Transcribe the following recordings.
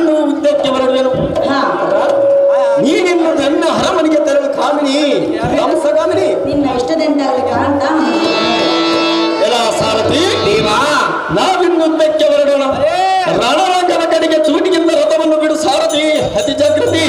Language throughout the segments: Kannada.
ನಾವಿನ್ನು ಉದ್ದಕ್ಕೆ ಹೊರಡುವೆನು. ನೀನಿನ್ನು ನನ್ನ ಅರಮನೆಗೆ ತೆರಳು ಕಾಮಿನಿ, ಕಾಮಿನಿ. ನಿನ್ನ ಇಷ್ಟದಂತಾಗಲಿ ಕಾಂತ. ಎಲ್ಲ ಸಾರಥಿ ದೇವಾ, ನಾವಿನ್ನು ಉದ್ದಕ್ಕೆ ಹೊರಡೋಣ. ರಣರಂಗದ ಕಡೆಗೆ ಚೂಟಿಗಿಂತ ರಥವನ್ನು ಬಿಡು ಸಾರಥಿ. ಅತಿ ಜಾಗೃತಿ.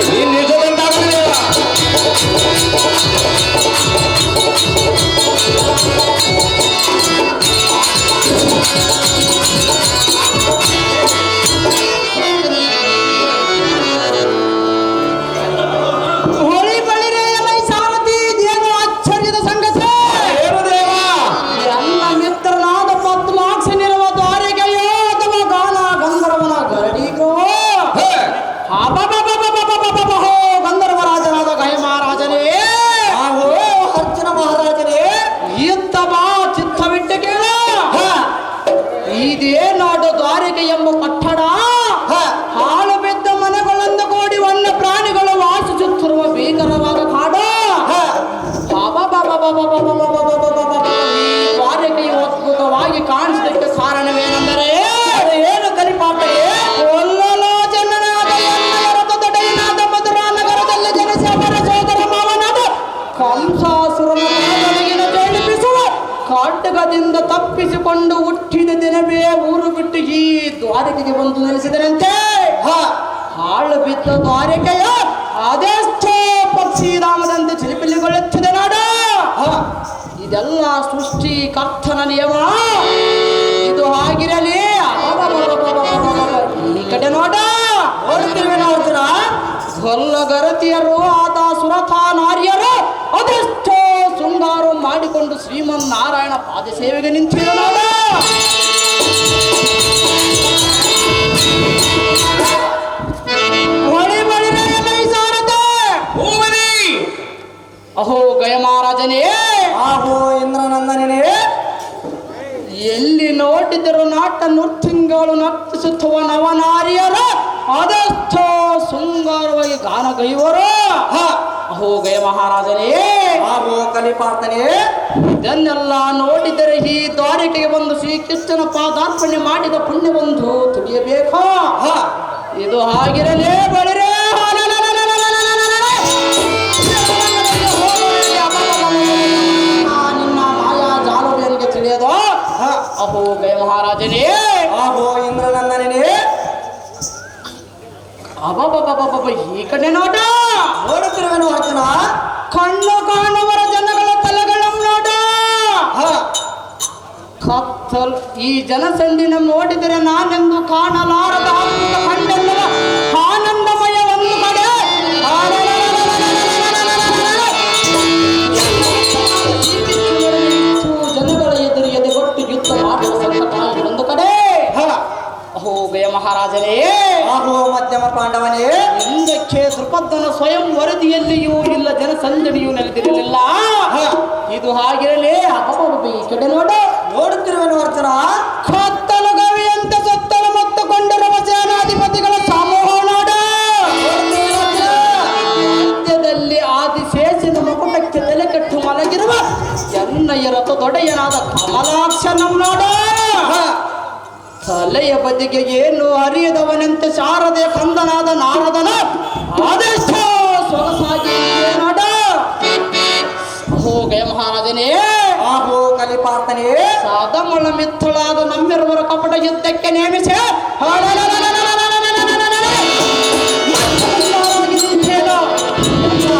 ಅದ್ಭುತವಾಗಿ ಕಾಣಿಸಲಿಕ್ಕೆ ಕಾರಣವೇನೆಂದರೆ ಏನು ಕಲಿಪಾಟೆ ಒಲ್ಲಲೋ ಜನನಾದ ರಥದೊಡೆಯನಾದ ಮಧುರಾ ನಗರದಲ್ಲಿ ಜನಿಸಿ ಅವರ ಸೋದರ ಮಾವನಾದ ಕಂಸಾಸುರನ ಜಯಿಸುವ ಖಡ್ಗದಿಂದ ತಪ್ಪಿಸಿಕೊಂಡು ಹುಟ್ಟಿದ ದಿನವೇ ಊರು ಬಿಟ್ಟು ಈ ದ್ವಾರಕೆಗೆ ಬಂದು ನೆಲೆಸಿದರಂತೆ. ಹಾಳು ಬಿದ್ದ ದ್ವಾರಕೆಯ ಅದೆಷ್ಟೋ ಪಕ್ಷಿಧಾಮದಂತೆ ಚಿಲಿಪಿಲಿಗೊಳ್ಳುತ್ತಿದೆ ನಾಡ. ಇದೆಲ್ಲ ಸೃಷ್ಟಿ ಕರ್ತನ ನಿಯಮ. ಇದು ಆಗಿರಲಿ. ಈ ಕಡೆ ನೋಡ ನೋಡ್ತೀವಿ ನೋಡ್ತೀರ. ಗೊಲ್ಲಗರತಿಯರು ಆದ ಸುರಥ ನಾರ್ಯರು ಅದೆಷ್ಟೋ ಶೃಂಗಾರ ಮಾಡಿಕೊಂಡು ಶ್ರೀಮನ್ ನಾರಾಯಣ ಪಾದ ಸೇವೆಗೆ ನಿಂತಿರೋ ನೋಡ. ಅಹೋ ಗಯ ಮಹಾರಾಜನೇ, ಆಹೋ ಇಂದ್ರನಂದನೇ, ಎಲ್ಲಿ ನೋಡಿದರು ನಾಟ ನೃತ್ಯಗಳು ನರ್ತಿಸುತ್ತವ ನವನಾರಿಯರು ಅದೆಷ್ಟೋ ಶೃಂಗಾರವಾಗಿ ಗಾನಗೈವರು. ಅಹೋ ಗಯ ಮಹಾರಾಜನೇ, ಆಹೋ ಕಲಿಪಾತನೇ, ಇದನ್ನೆಲ್ಲ ನೋಡಿದರೆ ಈ ದ್ವಾರಕೆಗೆ ಬಂದು ಶ್ರೀಕೃಷ್ಣನ ಪಾದಾರ್ಪಣೆ ಮಾಡಿದ ಪುಣ್ಯವೊಂದು ತಿಳಿಯಬೇಕು. ಇದು ಆಗಿರಲೇ ಬಳಿರೇ ನಿನ್ನ ಮಾಯಾ ಜಾಲುಗಳಿಗೆ ತಿಳಿಯದು. ಅಹೋ ಗಯ ಮಹಾರಾಜನೇ, ಆಹೋ ಇಂದ್ರನಂದನೇ, ಅಬಬಬಬಬ ಈ ಕಡೆ ನೋಡ ನೋಡುತ್ತಿರುವೆನು ಅರ್ಜುನ. ಕಣ್ಣು ಕಾಣುವರ ಜನಗಳ ತಲೆಗಳನ್ನು ನೋಡ. ಕತ್ತಲ್ ಈ ಜನಸಂಧಿನ ನೋಡಿದರೆ ನಾನೆಂದು ಕಾಣಲಾರದ ಅದ್ಭುತ ಕಂಡೆನ್ನುವ ಆನಂದಮಯ ಒಂದು ಕಡೆ ಜನಗಳ ಎದುರು ಎದೆಗೊಟ್ಟು ಯುದ್ಧ ಮಾಡುವ ಸಂಕಟ ಒಂದು ಕಡೆ. ಅಹೋ ಗಯ ಮಹಾರಾಜನೇ, ಆಹೋ ಮಧ್ಯಮ ಪಾಂಡವನೇ, ಹಿಂದಕ್ಕೆ ದ್ರುಪದನ ಸ್ವಯಂ ವರದಿಯಲ್ಲಿಯೂ ಇಲ್ಲ ಜನಸಂದಣಿಯೂ ನೆಲೆದಿರಲಿಲ್ಲ. ಇದು ಹಾಗಿರಲೇ. ಅಬ್ಬಬ್ಬ ಈ ಕಡೆ ನೋಡ ನೋಡುತ್ತಿರುವೆನು ಅರ್ಜುನ. ಕತ್ತಲು ಗವಿಯಂತ ಸತ್ತಲು ಮತ್ತುಕೊಂಡಿರುವ ಸೇನಾಧಿಪತಿಗಳ ಸಮೂಹ ನೋಡ. ಮಧ್ಯದಲ್ಲಿ ಆದಿಶೇಷನ ಮುಕುಟಕ್ಕೆ ತಲೆ ಕಟ್ಟು ಮಲಗಿರುವ ಎನ್ನಯ್ಯ ರಥದೊಡೆಯನಾದ ಕಮಲಾಕ್ಷನ ನೋಡ. ತಲೆಯ ಬದಿಗೆ ಏನು ಅರಿಯದವನಂತೆ ಶಾರದೆ ಕಂದನಾದ ನಾರದನ ಅದೆಷ್ಟೋ ಸೊಗಸಾಗಿ ನೋಡ. ಅಹೋ ಗಯ ಮಹಾರಾಜನೇ, ಆಹೋ ಕಲಿಪಾತನೇ, ಸಾದಮಳ ಮಿತ್ತಳಾದ ನಮ್ಮಿರುವರ ಕಪಟ ಯುದ್ಧಕ್ಕೆ ನೇಮಿಸಿ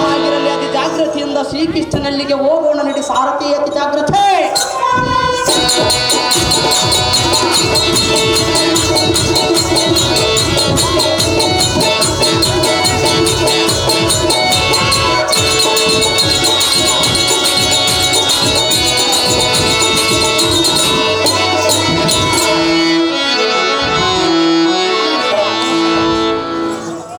ಆಗಿರಲಿ. ಅತಿ ಜಾಗೃತಿಯಿಂದ ಶ್ರೀಕೃಷ್ಣನಲ್ಲಿಗೆ ಹೋಗೋಣ ನಡಿ ಸಾರಥಿ. ಅತಿ ಜಾಗೃತೆ.